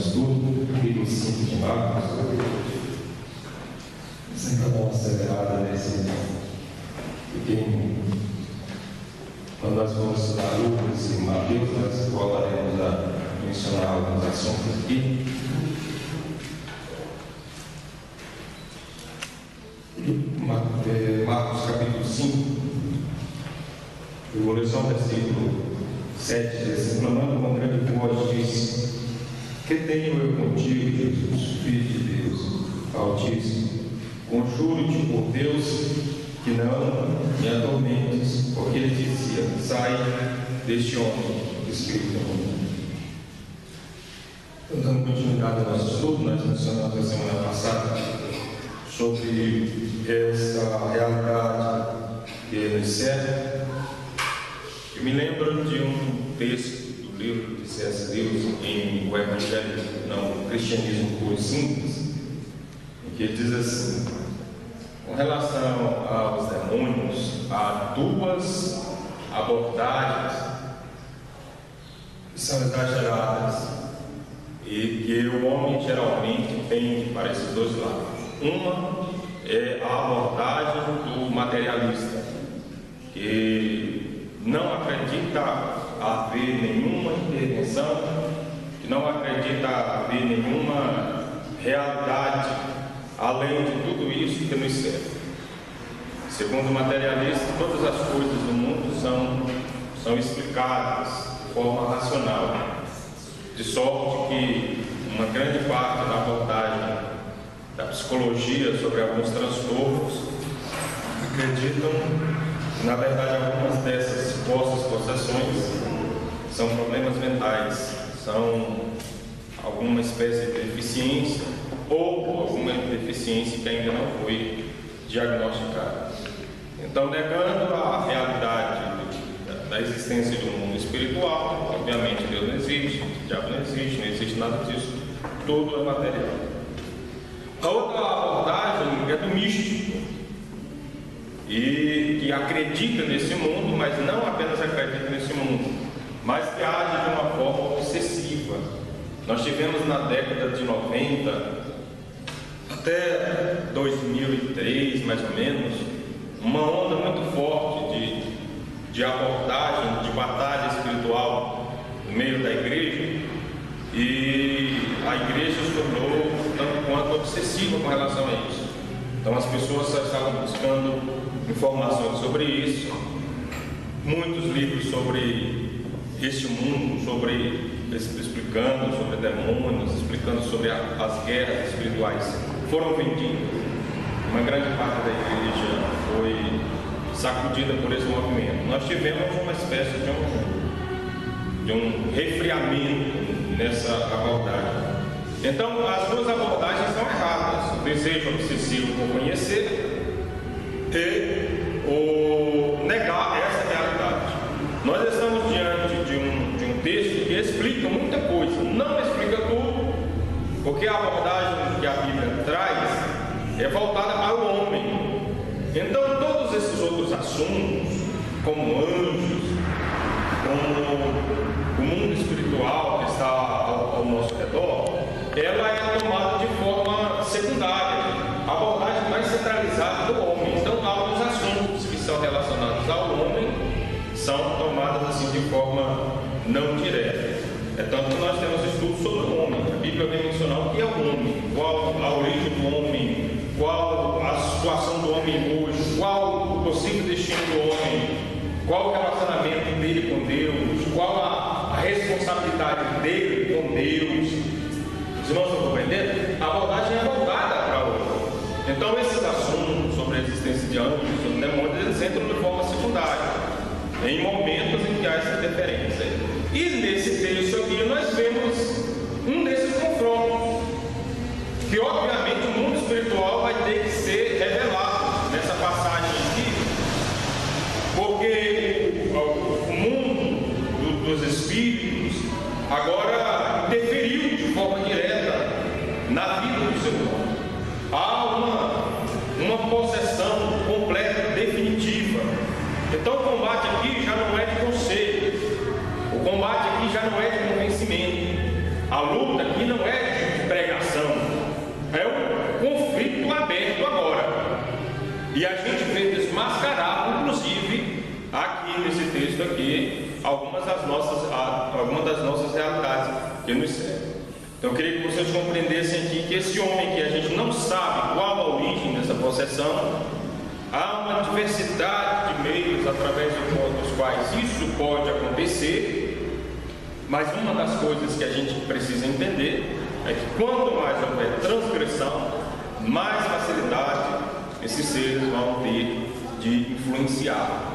estudo, capítulo 5 de Marcos. Sempre dá uma acelerada nesse pequeno. Quando nós vamos estudar Lucas e Mateus, nós voltaremos a mencionar alguns assuntos aqui. Marcos capítulo 5, eu vou ler só o versículo 7, diz assim: clamando com grande voz, disse: que tenho eu contigo, Jesus, Filho de Deus Altíssimo? Conjuro-te por Deus que não me atormentes. Porque ele dizia: sai deste homem, espírito imundo. Então, dando continuidade ao nosso estudo, nós mencionamos na semana passada sobre essa realidade que nos cerca. Eu me lembro de um texto do livro de C.S. Lewis em O Evangelho, não, o Cristianismo Puro e Simples, em que ele diz assim: com relação aos demônios, há duas abordagens que são exageradas e que o homem geralmente tende para esses dois lados. Uma é a abordagem do materialista, que não acredita haver nenhuma intervenção, que não acredita haver nenhuma realidade além de tudo isso que nos serve. Segundo o materialista, todas as coisas do mundo são explicadas de forma racional, de sorte que uma grande parte da abordagem da psicologia sobre alguns transtornos acreditam que, na verdade, algumas dessas supostas possessões são problemas mentais, são alguma espécie de deficiência ou alguma deficiência que ainda não foi diagnosticada. Então, negando a realidade da existência de um mundo espiritual, obviamente Deus não existe, o diabo não existe nada disso, tudo é material. A outra abordagem é do místico, e que acredita nesse mundo, mas não apenas acredita nesse mundo, mas que age de uma forma obsessiva. Nós tivemos na década de 90 até 2003, mais ou menos, uma onda muito forte de abordagem, de batalha espiritual no meio da igreja, e a igreja se tornou tanto quanto obsessiva com relação a isso. Então as pessoas estavam buscando informações sobre isso, muitos livros sobre este mundo, explicando sobre demônios, explicando sobre as guerras espirituais, foram vendidos. Uma grande parte da igreja foi sacudida por esse movimento. Nós tivemos uma espécie de um resfriamento nessa abordagem. Então, as duas abordagens são erradas: o desejo obsessivo por conhecer e o negar essa realidade. Nós estamos diante de um texto que explica muita coisa, não explica tudo, porque a abordagem que a Bíblia traz é voltada para o homem. Então, todos esses outros assuntos, como anjos, como o mundo espiritual que está ao nosso redor, ela é tomada de forma secundária, a abordagem mais centralizada do homem. Então, alguns assuntos que são relacionados ao homem são tomados assim de forma não direta. É tanto que nós temos estudos sobre o homem. A Bíblia vem mencionar o que é o homem, qual a origem do homem, qual a situação do homem hoje, qual o possível destino do homem, qual o relacionamento dele com Deus, qual a responsabilidade dele com Deus. Os irmãos estão compreendendo? A abordagem é voltada para o homem. Então, esses assuntos sobre a existência de anjos, sobre demônios, eles entram de forma secundária, em momentos em que há essa interferência. E nesse texto aqui nós vemos um desses confrontos, que obviamente o mundo espiritual vai ter que ser revelado nessa passagem aqui, porque o mundo dos espíritos agora interferiu de forma direta na vida do ser humano. Há uma possessão completa, definitiva. Então o combate aqui já não é de conselho, o combate aqui já não é de convencimento, a luta aqui não é E a gente vê desmascarado, inclusive, aqui nesse texto aqui, algumas das nossas realidades que nos servem. Então eu queria que vocês compreendessem aqui que esse homem que a gente não sabe qual a origem dessa possessão, há uma diversidade de meios através dos quais isso pode acontecer, mas uma das coisas que a gente precisa entender é que quanto mais houver transgressão, mais facilidade esses seres vão ter de influenciar.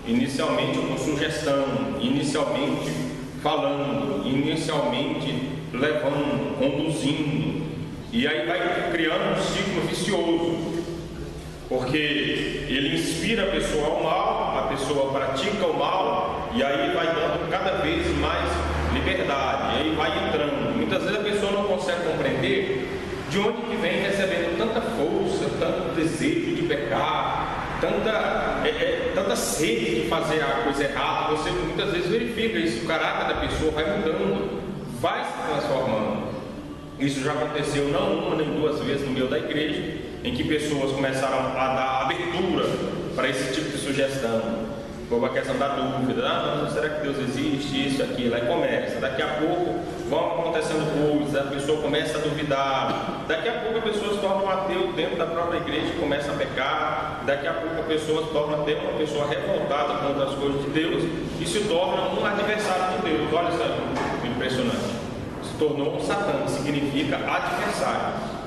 Inicialmente com sugestão, inicialmente falando, inicialmente levando, conduzindo, e aí vai criando um ciclo vicioso, porque ele inspira a pessoa ao mal, a pessoa pratica o mal, e aí vai dando cada vez mais liberdade, e aí vai entrando. Muitas vezes a pessoa não consegue compreender de onde que vem recebendo tanta força, tanto desejo de pecar, tanta sede de fazer a coisa errada. Você muitas vezes verifica isso, o caráter da pessoa vai mudando, vai se transformando. Isso já aconteceu não uma nem duas vezes no meio da igreja, em que pessoas começaram a dar abertura para esse tipo de sugestão, como a questão da dúvida, será que Deus existe, isso, aquilo, aí começa, daqui a pouco vão acontecendo coisas, a pessoa começa a duvidar, daqui a pouco a pessoa se torna um ateu dentro da própria igreja e começa a pecar, daqui a pouco a pessoa se torna até uma pessoa revoltada contra as coisas de Deus e se torna um adversário de Deus. Olha isso aí, impressionante, se tornou um Satã, que significa adversário.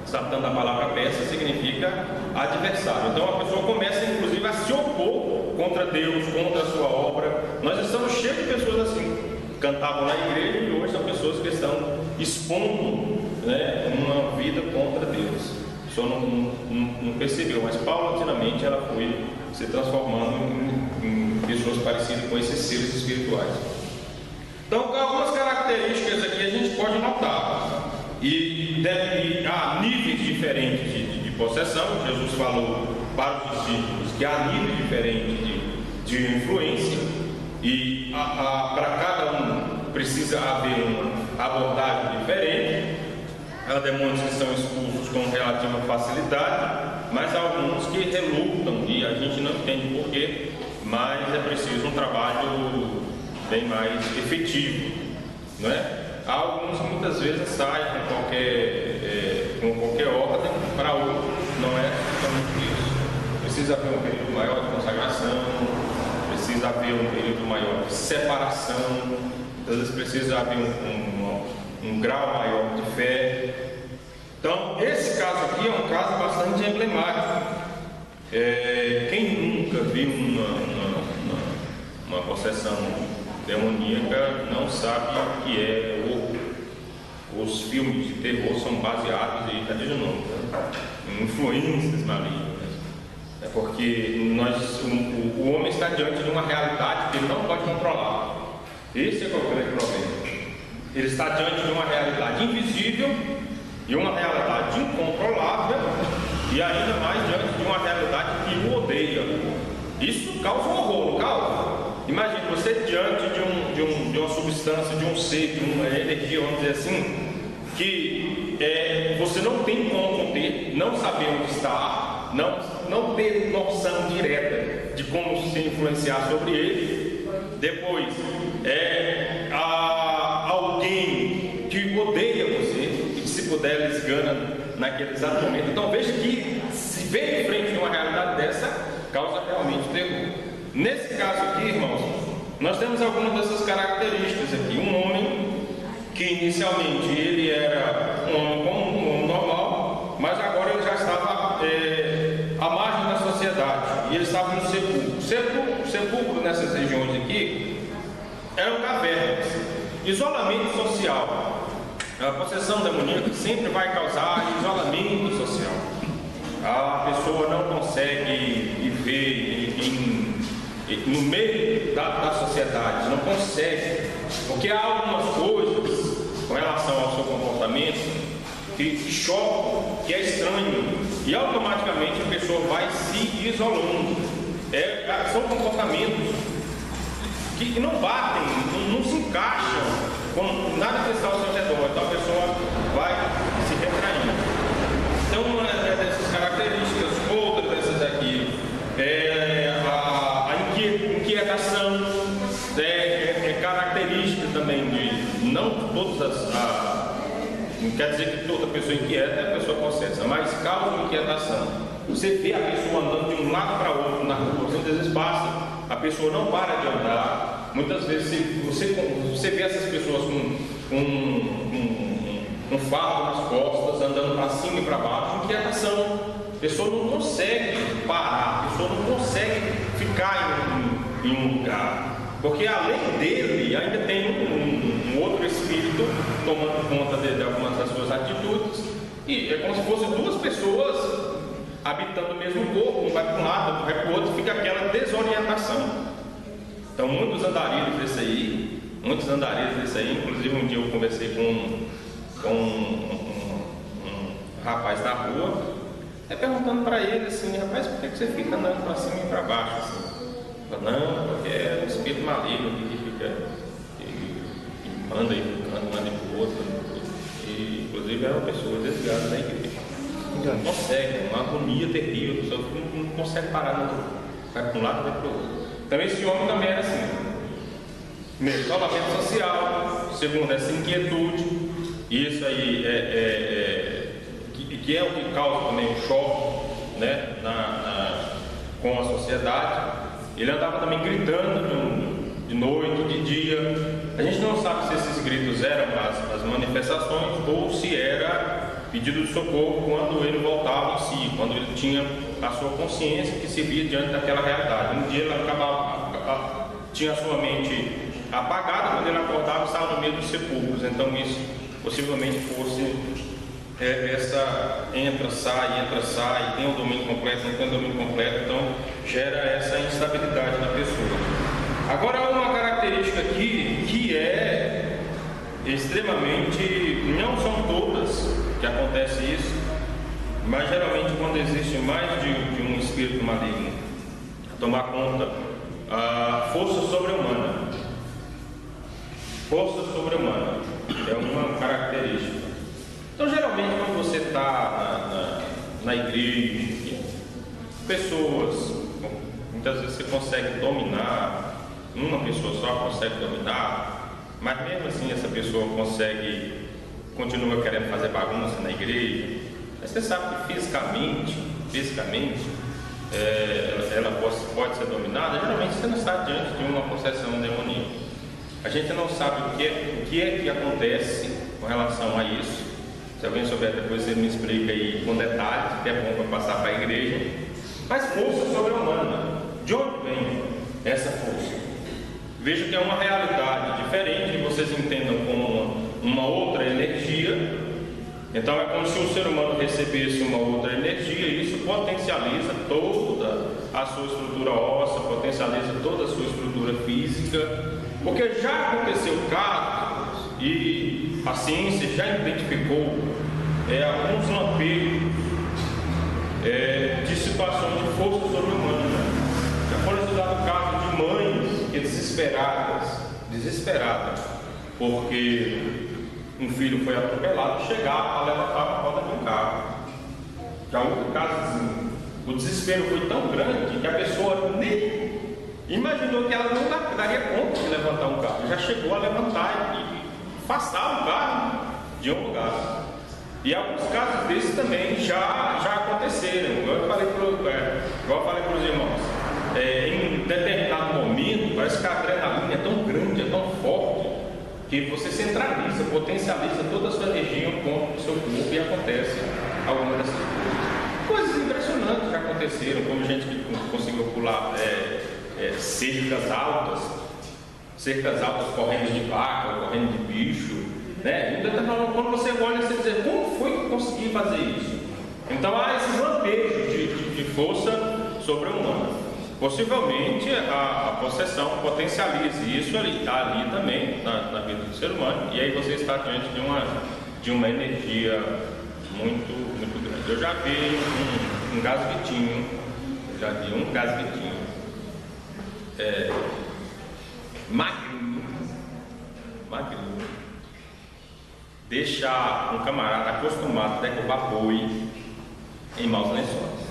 Satã da palavra persa significa adversário. Então a pessoa começa inclusive a se opor contra Deus, contra a sua obra. Nós estamos cheios de pessoas assim, cantavam na igreja e hoje são pessoas que estão expondo, né, uma vida contra Deus. A pessoa não percebeu, mas paulatinamente ela foi se transformando em pessoas parecidas com esses seres espirituais. Então algumas características aqui a gente pode notar. E há níveis diferentes de possessão. Jesus falou para os discípulos que há níveis diferentes de influência, e para cada um precisa haver uma abordagem diferente. Há demônios que são expulsos com relativa facilidade, mas há alguns que relutam e a gente não entende porquê, mas é preciso um trabalho bem mais efetivo, não é? Há alguns que muitas vezes saem com qualquer ordem, para outros não é exatamente isso. Precisa haver um período maior de consagração, precisa haver um período maior de separação, às vezes precisa haver um grau maior de fé. Então, esse caso aqui é um caso bastante emblemático. Quem nunca viu uma possessão demoníaca não sabe o que é horror. Os filmes de terror são baseados em influências malignas. É porque o homem está diante de uma realidade que ele não pode controlar. Esse é o grande problema. Ele está diante de uma realidade invisível e uma realidade incontrolável, e ainda mais diante de uma realidade que o odeia. Isso causa um horror, não causa? Imagine você diante de uma substância, de um ser, de uma energia, vamos dizer assim, que você não tem como conter, não saber onde está, não ter noção direta de como se influenciar sobre ele. Depois, alguém que odeia você e que, se puder, lhe esgana naquele exato momento. Então veja que, se vem em frente de uma realidade dessa, causa realmente terror. Nesse caso aqui, irmãos, nós temos algumas dessas características aqui. Um homem que inicialmente ele era um homem comum, um homem normal, mas agora ele já estava à margem da sociedade, e ele estava no sepulcro. Sepulcro nessas regiões aqui eram cavernas, isolamento social. A possessão demoníaca sempre vai causar isolamento social. A pessoa não consegue viver no meio da sociedade, não consegue, porque há algumas coisas com relação ao seu comportamento que chocam, que é estranho, e automaticamente a pessoa vai se isolando. São comportamentos que não batem, não se encaixam com nada que está ao seu redor, então a pessoa vai se retraindo. Então, uma dessas características, outra dessas não quer dizer que toda pessoa inquieta é a pessoa possessa, mas causa uma inquietação. Você vê a pessoa andando de um lado para outro na rua, muitas vezes passa, a pessoa não para de andar, muitas vezes você vê essas pessoas com um fardo nas costas, andando para cima e para baixo, inquietação. A pessoa não consegue parar, a pessoa não consegue ficar em um lugar, porque além dele ainda tem um outro espírito tomando conta de algumas das suas atitudes, e é como se fossem duas pessoas habitando o mesmo corpo, um vai para um lado, outro vai para o outro, fica aquela desorientação. Então muitos andarilhos desse aí, inclusive um dia eu conversei com um rapaz na rua, perguntando para ele assim: rapaz, por que você fica andando para cima e para baixo assim? Não, porque é um espírito maligno que fica que manda e manda para o outro, e inclusive é uma pessoa desligada da igreja. Não consegue, uma agonia terrível, a pessoa não consegue parar, não. Vai para um lado e vai para o outro. Então esse homem também era assim. Primeiro, isolamento social. Segundo, essa inquietude. Isso aí que é o que causa também um choque, né, com a sociedade. Ele andava também gritando de noite, de dia. A gente não sabe se esses gritos eram as manifestações ou se era pedido de socorro quando ele voltava em si, quando ele tinha a sua consciência que se via diante daquela realidade. Um dia ele tinha a sua mente apagada, quando ele acordava estava no meio dos sepulcros. Então isso possivelmente fosse essa entra, sai, tem o domínio completo, não tem o domínio completo, então gera essa instabilidade na pessoa. Agora há uma característica aqui que é extremamente, não são todas que acontece isso, mas geralmente quando existe mais de um espírito maligno a tomar conta, a força sobre-humana. Força sobre-humana é uma característica. Então geralmente quando você está na igreja, pessoas, muitas vezes você consegue dominar, uma pessoa só consegue dominar, mas mesmo assim essa pessoa continua querendo fazer bagunça na igreja. Mas você sabe que fisicamente ela pode ser dominada. Geralmente você não está diante de uma possessão demoníaca. A gente não sabe o que é que acontece com relação a isso. Se alguém souber, depois você me explica aí com detalhes, que é bom para passar para a igreja. Mas força sobre-humana, de onde vem essa força? Veja que é uma realidade diferente, que vocês entendam como uma outra energia. Então é como se o ser humano recebesse uma outra energia, e isso potencializa toda a sua estrutura óssea, potencializa toda a sua estrutura física, porque já aconteceu casos, e a ciência já identificou alguns lampejos de situações de força sobre-humana. Já foram estudados casos de mães que desesperadas, porque um filho foi atropelado, chegava para levantar a roda de um carro. Já outro casozinho, o desespero foi tão grande que a pessoa nem imaginou que ela não daria conta de levantar um carro. Já chegou a levantar e afastar o carro de um lugar. E alguns casos desses também já aconteceram. Igual eu falei para os irmãos, em determinado momento, parece que a adrenalina é tão grande, é tão forte, que você centraliza, potencializa toda a sua energia no ponto do seu corpo e acontece alguma dessas coisas. Coisas impressionantes já aconteceram, como gente que conseguiu pular cercas altas correndo de vaca, correndo de bicho, né? Quando você olha, você diz, como foi que eu consegui fazer isso? Então há esses lampejos de força sobre-humana. Possivelmente a possessão potencializa isso ali também na vida do ser humano, e aí você está diante de uma energia muito, muito grande. Eu já vi um gasguetinho, magrinho, deixar um camarada acostumado a derrubar boi em maus lençóis.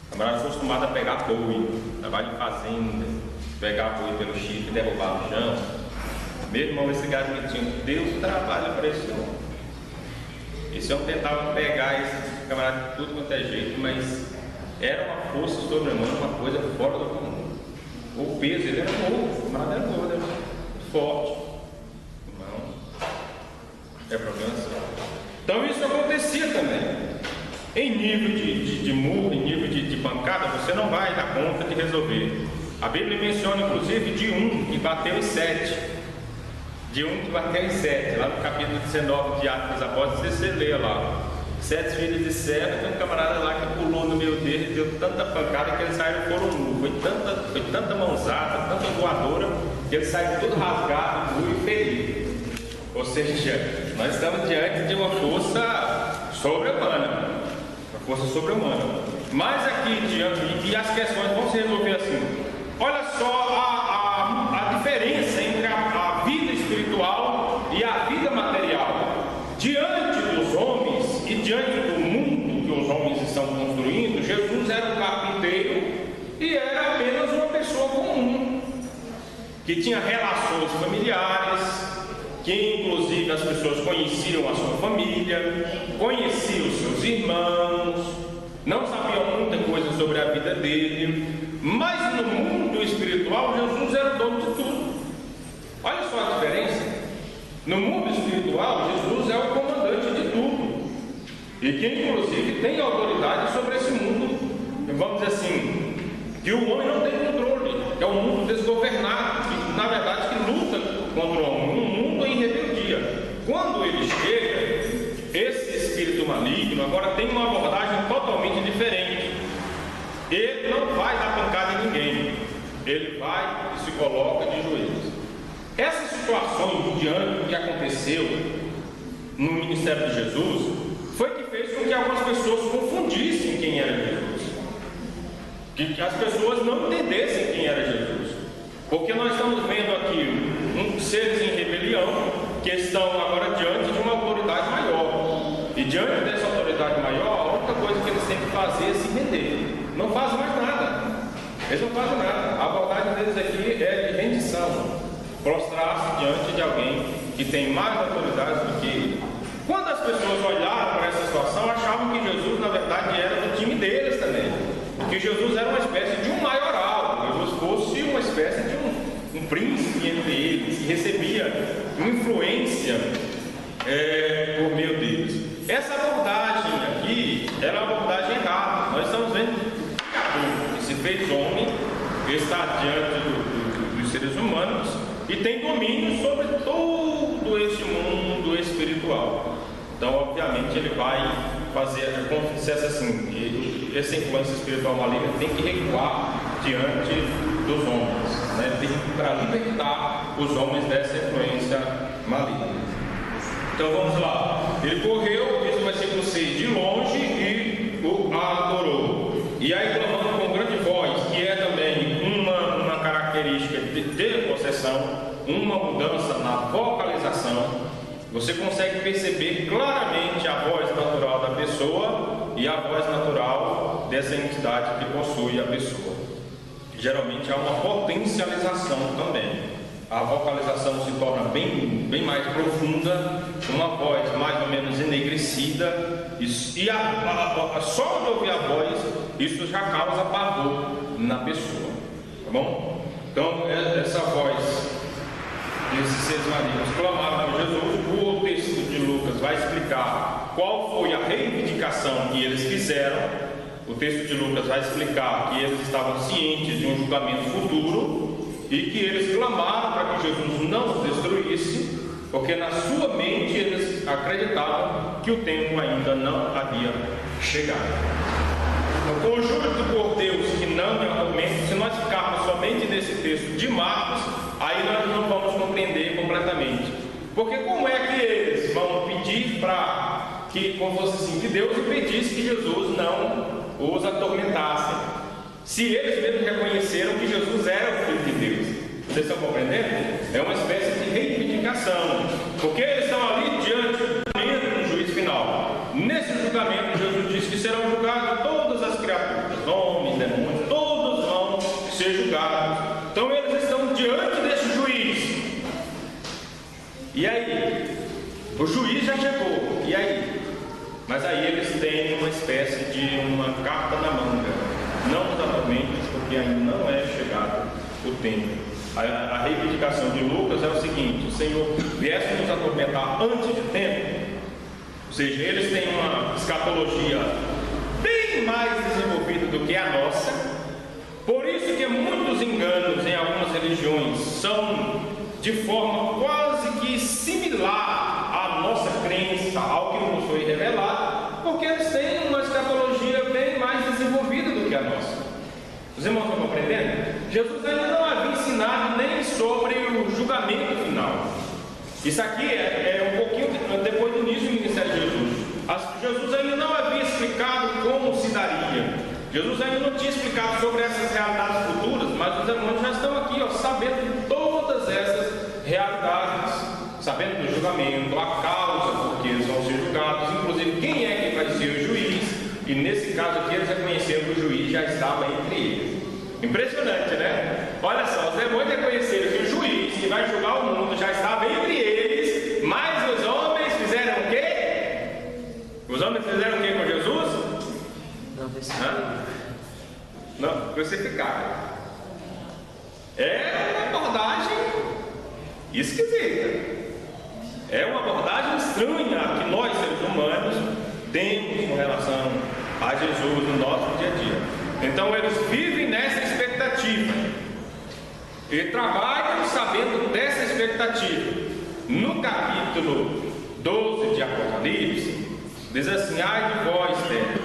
O camarada acostumado a pegar boi, trabalho em fazenda, pegar boi pelo chifre e derrubar no chão. Meu irmão, esse garotinho, Deus trabalha para esse homem. Esse homem tentava pegar esse camarada de tudo quanto é jeito, mas era uma força sobre-humana, uma coisa fora do comum. O peso, ele era novo, o camarada era novo, era forte. Não, é problema seu. Então isso acontecia também. Em nível de murro, em nível de pancada, você não vai dar conta de resolver. A Bíblia menciona inclusive de um que bateu em 7. De um que bateu em 7, lá no capítulo 19 de Atos dos Apóstolos, você lê lá. 7 filhos de servo, tem um camarada lá que pulou no meio dele, deu tanta pancada que eles saíram foram nu. Foi tanta mãozada, tanta voadora, que eles saíram tudo rasgado, nu e ferido. Ou seja, nós estamos diante de uma força sobre-humana. Uma força sobre-humana. Mas aqui diante, e as questões vão se resolver assim. Olha só a diferença entre a vida espiritual e a vida material. Diante dos homens e diante do mundo que os homens estão construindo, Jesus era um carpinteiro e era apenas uma pessoa comum, que tinha relações familiares, que inclusive as pessoas conheciam a sua família, conheciam os seus irmãos, não sabiam muita coisa sobre a vida dele, mas no mundo espiritual Jesus era o dono de tudo. Olha só a diferença. No mundo espiritual, Jesus é o comandante de tudo e que inclusive tem autoridade sobre esse mundo, vamos dizer assim, que o homem não tem controle, que é um mundo desgovernado, que na verdade que luta contra o homem, um mundo em rebeldia. Quando ele chega, esse espírito maligno agora tem uma abordagem totalmente diferente. Ele não vai dar pancada em ninguém, ele vai e se coloca de joelhos. Essas situações diante do que aconteceu no ministério de Jesus foi que fez com que algumas pessoas confundissem quem era Jesus, que as pessoas não entendessem quem era Jesus, porque nós estamos vendo aqui seres em rebelião que estão agora diante de uma autoridade maior, e diante dessa autoridade maior, a única coisa que eles têm que fazer é se render, não fazem mais nada, eles não fazem nada. A abordagem deles aqui é de rendição, prostrar-se diante de alguém que tem mais autoridade do que ele. Quando as pessoas olharam para essa situação, achavam que Jesus na verdade era do time deles também, que Jesus era uma espécie de um maioral, que Jesus fosse uma espécie de um príncipe entre eles, que recebia influência por meio deles. Essa abordagem aqui era uma abordagem errada. Nós estamos vendo que se fez homem, que está diante dos seres humanos e tem domínio sobre todo esse mundo espiritual. Então, obviamente, ele vai fazer, como se dissesse assim, essa influência espiritual maligna tem que recuar diante dos homens, né? Tem que para libertar os homens dessa influência maligna. Então, vamos lá. Ele correu, diz o versículo 6, de longe e o adorou. E aí, clamando com grande voz, que é também uma característica de possessão, uma mudança na vocalização. Você consegue perceber claramente a voz natural da pessoa e a voz natural dessa entidade que possui a pessoa. Geralmente há uma potencialização também. A vocalização se torna bem mais profunda, uma voz mais ou menos enegrecida, e só de ouvir a voz, isso já causa pavor na pessoa, tá bom? Então, essa voz desses seres malignos clamaram por Jesus. O texto de Lucas vai explicar qual foi a reivindicação que eles fizeram. O texto de Lucas vai explicar que eles estavam cientes de um julgamento futuro e que eles clamaram para que Jesus não os destruísse, porque na sua mente eles acreditavam que o tempo ainda não havia chegado. O conjunto por Deus que não é um momento, se nós ficarmos somente nesse texto de Marcos, aí nós não vamos compreender completamente. Porque como é que eles vão pedir para que, como fosse assim, que Deus impedisse que Jesus não os atormentasse, se eles mesmos reconheceram que Jesus era o Filho de Deus? Vocês estão compreendendo? É uma espécie de reivindicação, porque eles estão ali diante do juízo final. Nesse julgamento, Jesus disse que serão julgados todas as criaturas, homens, demônios, todos vão ser julgados. Então eles estão diante desse juiz. aí? O juiz já chegou, e aí? Mas aí eles têm uma espécie de uma carta na manga. Não nos atormentes, porque ainda não é chegado o tempo. A reivindicação de Lucas é o seguinte: o Senhor viesse nos atormentar antes de tempo. Ou seja, eles têm uma escatologia bem mais desenvolvida do que a nossa. Por isso que muitos enganos em algumas religiões são de forma quase que similar à nossa crença, ao que nos foi revelado, porque eles têm uma escatologia bem mais desenvolvida do que a nossa. Os irmãos estão compreendendo? Jesus ainda não havia ensinado nem sobre o julgamento final. Isso aqui é um pouquinho depois do início do ministério de Jesus. Jesus ainda não havia explicado como se daria. Jesus ainda não tinha explicado sobre essas realidades futuras, mas os irmãos já estão aqui, sabendo de todas essas realidades, sabendo do julgamento, a causa por que eles vão ser julgados, inclusive quem é que vai ser o juiz. E nesse caso aqui eles reconheceram que o juiz já estava entre eles. Impressionante, né? Olha só, os demônios reconheceram que o juiz que vai julgar o mundo já estava entre eles, mas os homens fizeram o quê? Os homens fizeram o quê com Jesus? Não, crucificaram. É uma abordagem esquisita. É uma abordagem estranha que nós, seres humanos, temos com relação a Jesus no nosso dia a dia. Então eles vivem nessa expectativa e trabalham sabendo dessa expectativa. No capítulo 12 de Apocalipse diz assim: ai de vós, terra,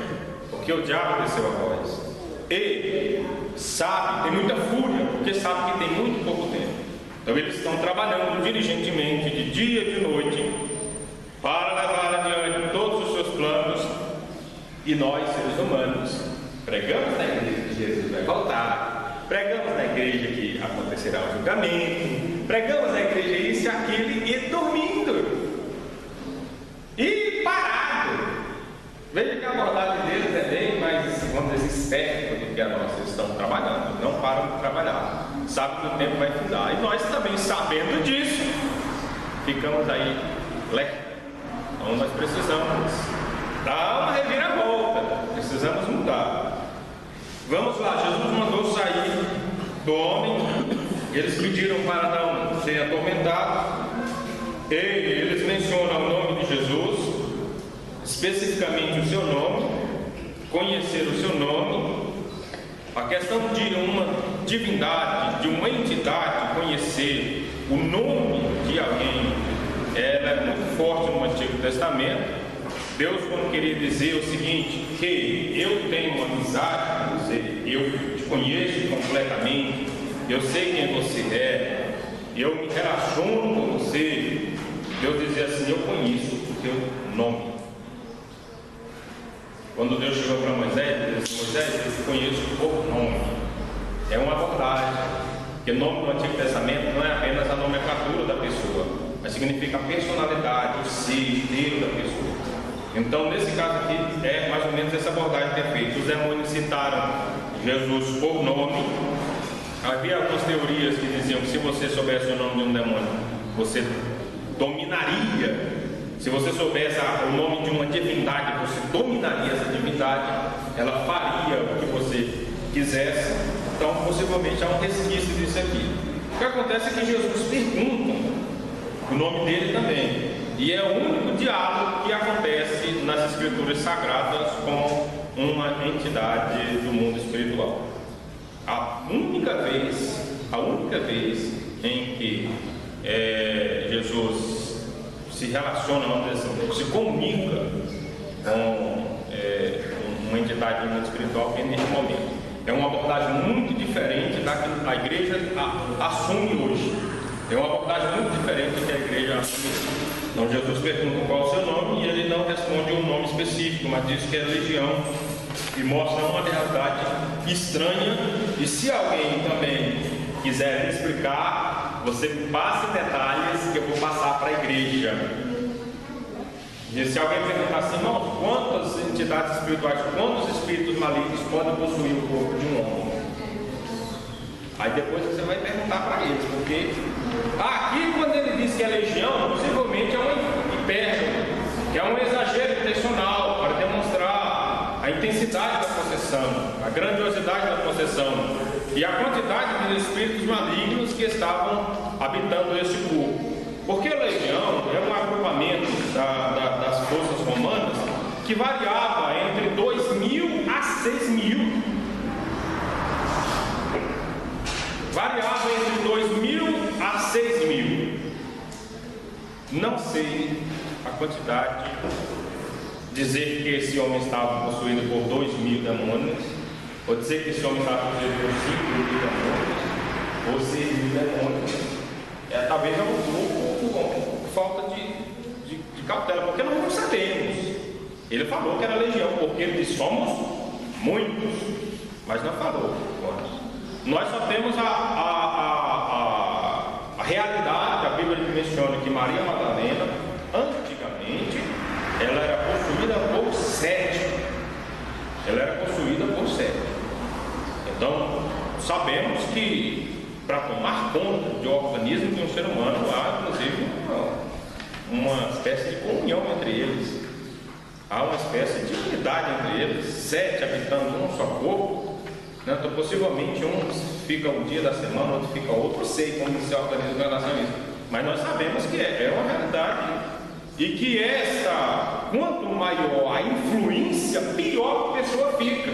porque o diabo desceu a vós. E sabe, tem muita fúria, porque sabe que tem muito pouco tempo. Então eles estão trabalhando diligentemente de dia e de noite para levar adiante todos os seus planos. E nós, seres humanos, pregamos na igreja que Jesus vai voltar, pregamos na igreja que acontecerá o julgamento, pregamos na igreja isso e aquilo, e dormindo e parado. Veja que a abordagem deles é bem mais, vamos dizer, esperta do que a nossa. Eles estão trabalhando, não param de trabalhar, sabem que o tempo vai findar, e nós também, sabendo disso, ficamos aí lerdos. Então nós precisamos dar uma reviravolta, precisamos mudar. Vamos lá, Jesus mandou sair do homem, eles pediram para não ser atormentados, e eles mencionam o nome de Jesus, especificamente o seu nome, conhecer o seu nome. A questão de uma divindade, de uma entidade, conhecer o nome de alguém, ela é muito forte no Antigo Testamento. Deus, quando queria dizer o seguinte, que eu tenho uma amizade com você, eu te conheço completamente, eu sei quem você é, eu me relaciono com você, Deus dizia assim: eu conheço o teu nome. Quando Deus chegou para Moisés, ele disse: Moisés, eu te conheço por nome. É uma abordagem, porque o nome do Antigo Testamento não é apenas a nomenclatura da pessoa, mas significa a personalidade, o ser inteiro da pessoa. Então, nesse caso aqui, é mais ou menos essa abordagem que é feita. Os demônios citaram Jesus por nome. Havia algumas teorias que diziam que se você soubesse o nome de um demônio, você dominaria. Se você soubesse o nome de uma divindade, você dominaria essa divindade, ela faria o que você quisesse. Então, possivelmente, há um resquício disso aqui. O que acontece é que Jesus pergunta o nome dele também. E é o único diálogo que acontece nas escrituras sagradas com uma entidade do mundo espiritual. A única vez em que Jesus se relaciona, vamos dizer assim, se comunica com uma entidade do mundo espiritual, que é neste momento. É uma abordagem muito diferente da que a igreja assume hoje. É uma abordagem muito diferente do que a igreja assume hoje. Então Jesus pergunta qual é o seu nome e ele não responde um nome específico, mas diz que é legião e mostra uma realidade estranha. E se alguém também quiser me explicar, você passe detalhes que eu vou passar para a igreja. E se alguém perguntar assim: irmão, quantas entidades espirituais, quantos espíritos malignos podem possuir o corpo de um homem? Aí depois você vai perguntar para eles, porque aqui quando ele diz que é legião, possivelmente é uma hipérbole, que é um exagero intencional para demonstrar a intensidade da possessão, a grandiosidade da possessão e a quantidade de espíritos malignos que estavam habitando esse corpo. Porque a legião é um agrupamento das forças romanas que variava entre 2.000 a 6.000. Variava entre 2.000 a 6.000. Não sei a quantidade. Dizer que esse homem estava possuído por 2.000 demônios, ou dizer que esse homem estava possuído por 5.000 demônios, ou 6.000 demônios. Talvez é um pouco falta de cautela, porque nós não sabemos. Ele falou que era legião, porque ele disse: somos muitos, mas não falou quantos. Nós só temos a realidade. A Bíblia menciona que Maria Madalena, antigamente, ela era possuída por 7. Ela era possuída por 7. Então, sabemos que para tomar conta do organismo de um ser humano, há inclusive uma espécie de comunhão entre eles, há uma espécie de unidade entre eles, 7 habitando num só corpo, né? Então possivelmente um fica um dia da semana, outro fica outro, não sei como se organiza em relação a isso, mas nós sabemos que é uma realidade, e que quanto maior a influência, pior a pessoa fica.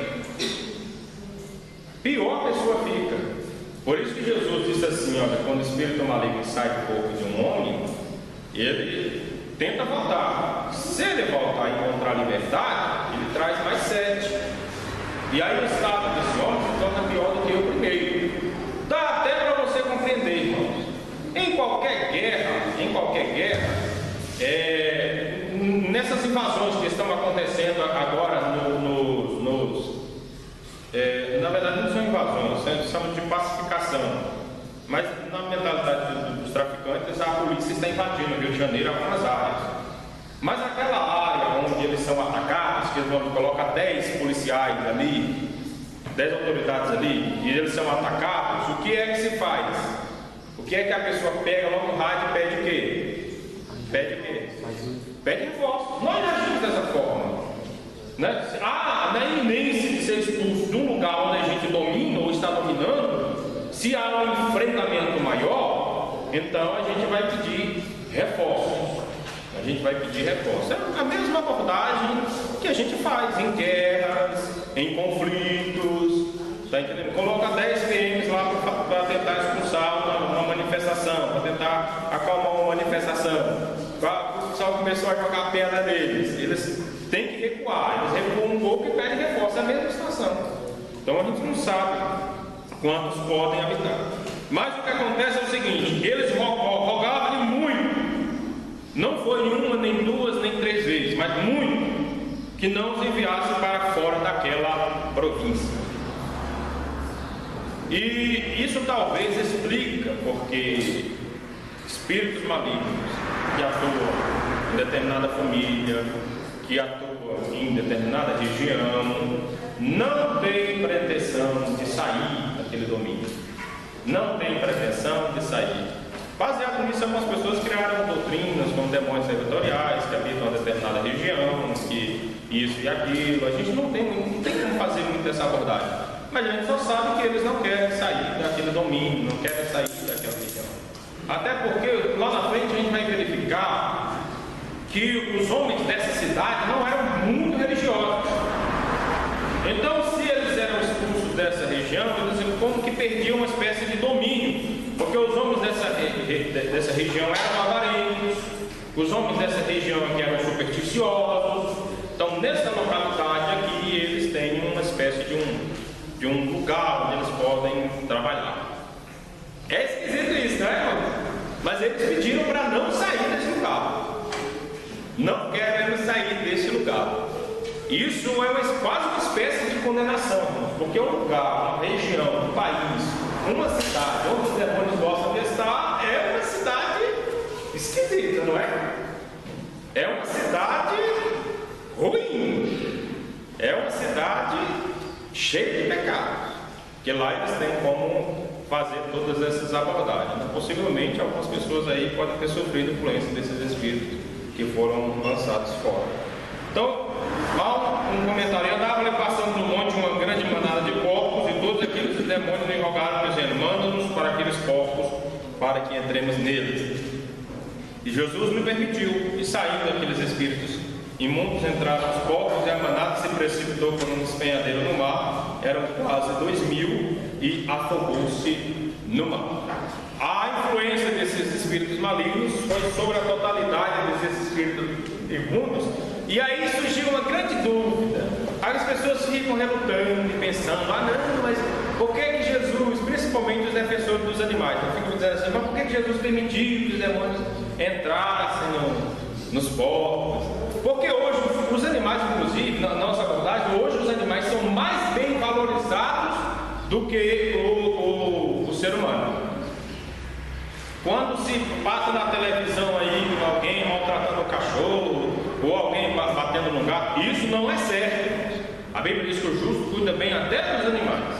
Pior a pessoa fica. Por isso que Jesus disse assim: olha, quando o espírito maligno sai do corpo de um homem, ele tenta voltar. Se ele voltar e encontrar liberdade, ele traz mais 7. E aí o estado desse homem se torna pior do que o primeiro. Dá até para você compreender, irmãos. Em qualquer guerra, nessas invasões que estão acontecendo agora na verdade não são invasões, são de pacificação, mas na mentalidade dos traficantes, a polícia está invadindo o Rio de Janeiro algumas áreas, mas aquela área onde eles são atacados, que eles vão colocar 10 policiais ali, 10 autoridades ali, e eles são atacados, o que é que se faz? O que é que a pessoa pega logo no rádio e pede o quê? Pede reforço. Nós agimos dessa forma, né? Na iminência de ser expulso de um lugar onde a gente domina ou está dominando, se há um enfrentamento maior, então a gente vai pedir reforços. É a mesma abordagem que a gente faz em guerras, em conflitos, tá entendendo? Coloca 10 PMs lá para tentar expulsar uma manifestação, para tentar acalmar uma manifestação. O pessoal começou a jogar pedra neles, eles têm que recuar, eles recuam um pouco e pedem reforço. É a mesma situação. Então a gente não sabe quantos podem habitar. Mas o que acontece é o seguinte: eles rogavam-lhe muito. Não foi uma, nem duas, nem 3 vezes, mas muito, que não os enviasse para fora daquela província. E isso talvez explica porque espíritos malignos que atuam em determinada família, que atuam em determinada região, não têm pretensão de sair daquele domínio. Não têm pretensão de sair. Baseado nisso, algumas pessoas criaram doutrinas como demônios territoriais que habitam uma determinada região, que isso e aquilo. A gente não tem como fazer muito essa abordagem, mas a gente só sabe que eles não querem sair daquele domínio, não querem sair daquela região. Até porque lá na frente a gente vai verificar que os homens dessa cidade não eram muito religiosos. Então, se eles eram expulsos dessa região, eles como que perdiam uma espécie de domínio. Porque os homens dessa região eram avarentos, os homens dessa região aqui eram supersticiosos. Então, nessa localidade aqui, eles têm uma espécie de um lugar onde eles podem trabalhar. É esquisito isso, não é, irmão? Mas eles pediram para não sair desse lugar. Não querem sair desse lugar. Isso é quase uma espécie de condenação, porque um lugar, uma região, um país, uma cidade onde os demônios gostam de estar, é uma cidade esquisita, não é? É uma cidade ruim, é uma cidade cheia de pecados, que lá eles têm como fazer todas essas abordagens. Possivelmente algumas pessoas aí podem ter sofrido influência desses espíritos que foram lançados fora. Então, há um comentário: eu andava ali passando no monte uma grande manada de porcos, e todos aqueles demônios me rogaram, dizendo: manda-nos para aqueles porcos, para que entremos neles. E Jesus me permitiu, e saindo daqueles espíritos imundos, entraram os porcos, e a manada se precipitou por um despenhadeiro no mar. Eram quase 2.000, e afogou-se no mar. A influência desses espíritos malignos foi sobre a totalidade desses espíritos imundos. E aí surgiu uma grande dúvida. Aí as pessoas ficam relutando e pensando: não, mas por que Jesus, principalmente os defensores dos animais, ficam dizendo assim: mas por que Jesus permitiu que os demônios entrassem nos porcos? Porque hoje os animais, inclusive, na nossa abordagem, hoje os animais são mais bem valorizados do que o ser humano. Quando se passa na televisão aí alguém maltratando o cachorro, ou alguém batendo no gato, isso não é certo. A Bíblia diz que o justo cuida bem até dos animais.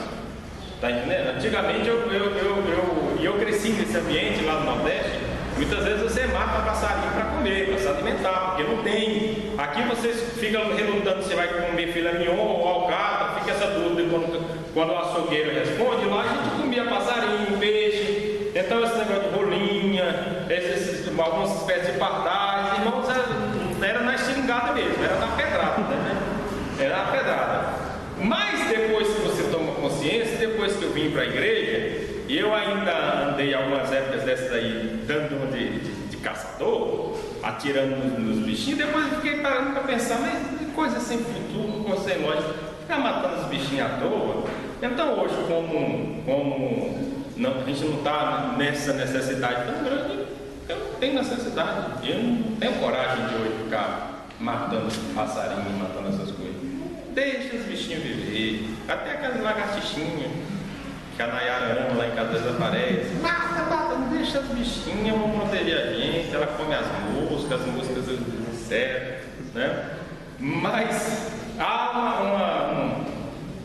Está entendendo? Antigamente eu cresci nesse ambiente lá no Nordeste. Muitas vezes você mata passarinho para comer, para se alimentar, porque não tem. Aqui você fica relutando se vai comer filé mignon ou alcatra, fica essa dúvida quando o açougueiro responde. Lá a gente comia passarinho, peixe. Então esse negócio de rolinha, algumas espécies de pardais, irmãos, era na estilingada mesmo, era na pedrada, né? Era na pedrada. Mas depois que você toma consciência, depois que eu vim para a igreja, e eu ainda andei algumas épocas dessas aí, dando uma de caçador, atirando nos bichinhos, depois eu fiquei parando para pensar: mas que coisa sem futuro, coisa sem lógica, ficar matando os bichinhos à toa. Então hoje, como não, a gente não está nessa necessidade tão grande, eu não tenho necessidade, eu não tenho coragem de hoje ficar matando passarinho, matando essas coisas. Deixa os bichinhos viver, até aquelas lagartixinhas que a Nayara ama lá em casa, às vezes aparece. Mata, não deixa as bichinhas, vão proteger a gente, ela come as moscas servem, né? Mas há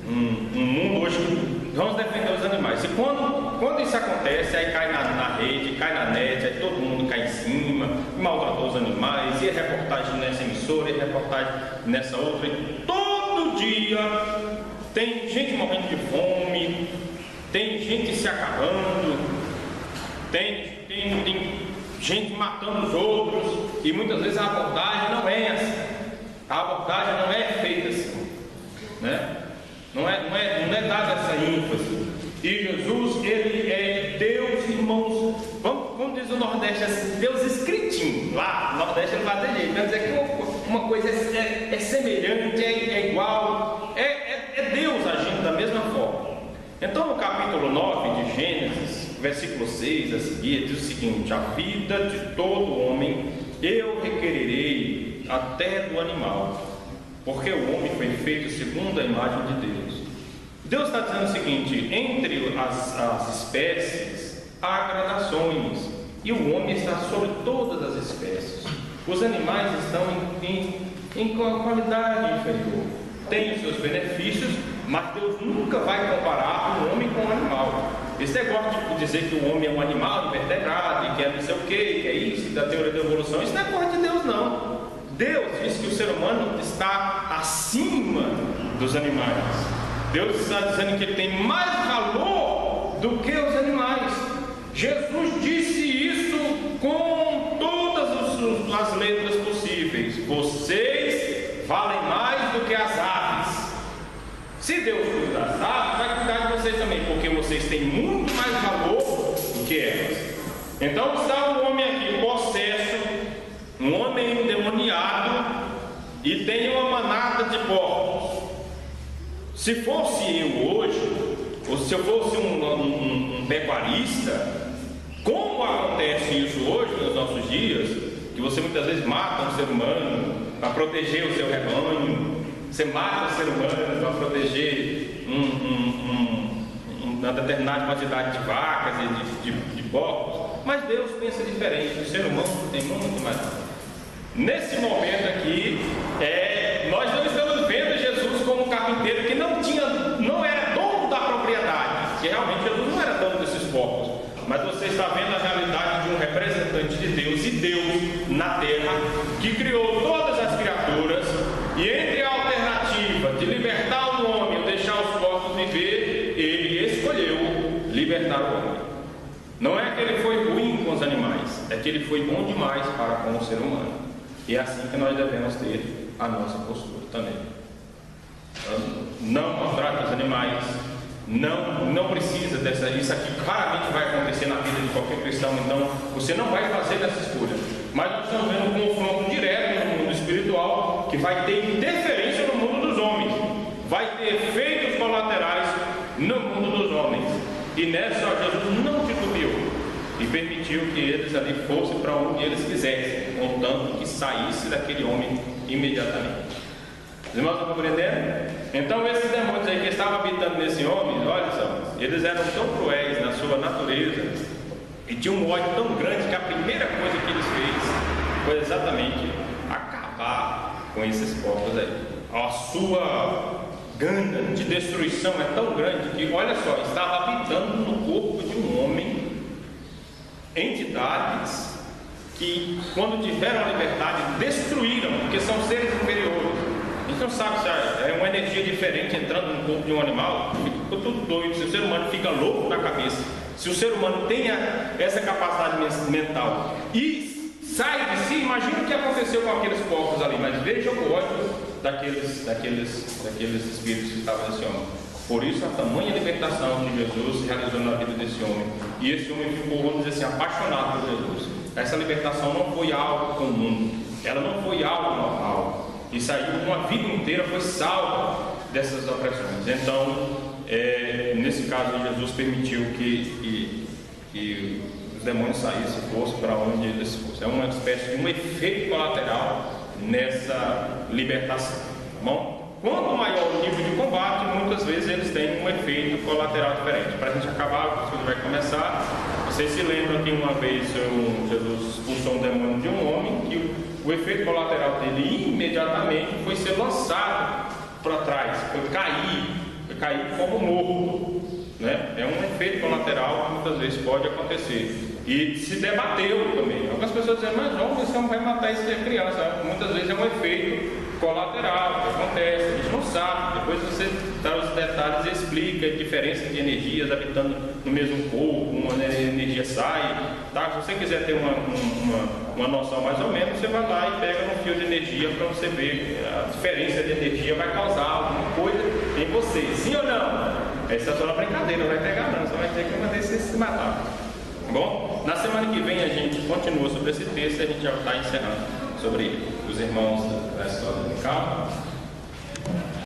um mundo hoje que vamos defender os animais. E quando isso acontece, aí cai na rede, cai na net, aí todo mundo cai em cima, maltratou os animais, e reportagem nessa emissora, e reportagem nessa outra, e todo dia tem gente morrendo de fome, tem gente se acabando, tem gente matando os outros, e muitas vezes a abordagem não é assim. A abordagem não é feita assim, né? Não é dada essa ênfase. E Jesus, ele é Deus, irmãos. Vamos dizer o Nordeste assim: Deus escritinho. Lá no Nordeste ele vai ter jeito, vai dizer que uma coisa é semelhante, é igual, é Deus agindo da mesma forma. Então, no capítulo 9 de Gênesis, versículo 6 a seguir, diz o seguinte: a vida de todo homem eu requererei até do animal, porque o homem foi feito segundo a imagem de Deus. Deus está dizendo o seguinte: entre as espécies há gradações, e o homem está sobre todas as espécies. Os animais estão em qualidade inferior, têm os seus benefícios, mas Deus nunca vai comparar o homem com o animal. Esse negócio de dizer que o homem é um animal invertebrado, que é não sei o que é isso, da teoria da evolução, isso não é coisa de Deus, não. Deus diz que o ser humano está acima dos animais. Deus está dizendo que ele tem mais valor do que os animais. Jesus disse isso com todas as letras possíveis: vocês valem mais do que as aves. Se Deus cuida das aves, vai cuidar de vocês também, porque vocês têm muito mais valor do que elas. Então está um homem aqui possesso, um homem endemoniado, e tem uma manada de porcos. Se fosse eu hoje, ou se eu fosse um pecuarista, como acontece isso hoje nos nossos dias, que você muitas vezes mata um ser humano para proteger o seu rebanho, você mata o ser humano para proteger uma determinada quantidade de vacas e de porcos, mas Deus pensa diferente. O ser humano tem muito mais. Nesse momento aqui, nós não estamos vendo Jesus como um carpinteiro que não era dono da propriedade, que realmente Jesus não era dono desses mas você está vendo a realidade de um representante de Deus, e Deus na terra, que criou todas as criaturas, e entre a alternativa de libertar o homem ou deixar os corpos viver, ele escolheu libertar o homem. Não é que ele foi ruim com os animais, é que ele foi bom demais para com o ser humano. E é assim que nós devemos ter a nossa postura também. Não maltrate os animais, não precisa dessa. Isso aqui raramente vai acontecer na vida de qualquer cristão, então você não vai fazer essa escolha. Mas nós estamos vendo um confronto direto no mundo espiritual que vai ter interferência no mundo dos homens, vai ter efeitos colaterais no mundo dos homens. E nessa Jesus não titubeou e permitiu que eles ali fossem para onde eles quisessem, contanto que saísse daquele homem imediatamente. Os irmãos estão compreendendo? Então esses demônios aí que estavam habitando nesse homem, olha só, eles eram tão cruéis na sua natureza e tinham um ódio tão grande que a primeira coisa que eles fez foi exatamente acabar com esses povos aí. A sua gana de destruição é tão grande que, olha só, estava habitando no corpo de um homem entidades que, quando tiveram a liberdade, destruíram, porque são seres inferiores. A gente não sabe se é uma energia diferente entrando no corpo de um animal, fica tudo doido. Se o ser humano fica louco na cabeça, se o ser humano tem essa capacidade mental e sai de si, imagina o que aconteceu com aqueles povos ali, mas veja o ódio daqueles espíritos que estavam nesse homem. Por isso a tamanha libertação de Jesus se realizou na vida desse homem, e esse homem ficou, vamos dizer assim, apaixonado por Jesus. Essa libertação não foi algo comum, ela não foi algo normal, e saiu uma vida inteira, foi salva dessas opressões. Então, nesse caso, Jesus permitiu que os demônios saíssem, fossem para onde eles fossem. É uma espécie de um efeito colateral nessa libertação. Bom, quanto maior o nível de combate, muitas vezes eles têm um efeito colateral diferente. Para a gente acabar, a vai começar. Vocês se lembram que uma vez Jesus expulsou um demônio de um homem, que o efeito colateral dele imediatamente foi ser lançado para trás, foi cair como morto, né? É um efeito colateral que muitas vezes pode acontecer. E se debateu também. Algumas pessoas dizem, mas homem, você não vai matar isso de criança. Muitas vezes é um efeito colateral que acontece, a gente não sabe. Depois você dá os detalhes e explica a diferença de energias habitando no mesmo corpo, uma energia sai, tá? Se você quiser ter uma noção mais ou menos, você vai lá e pega um fio de energia para você ver a diferença de energia vai causar alguma coisa em você, sim ou não? Essa é só uma brincadeira, não vai pegar não, você vai ter que manter você se matar. Bom, na semana que vem a gente continua sobre esse texto e a gente já está encerrando sobre ele. Os irmãos da escola dominical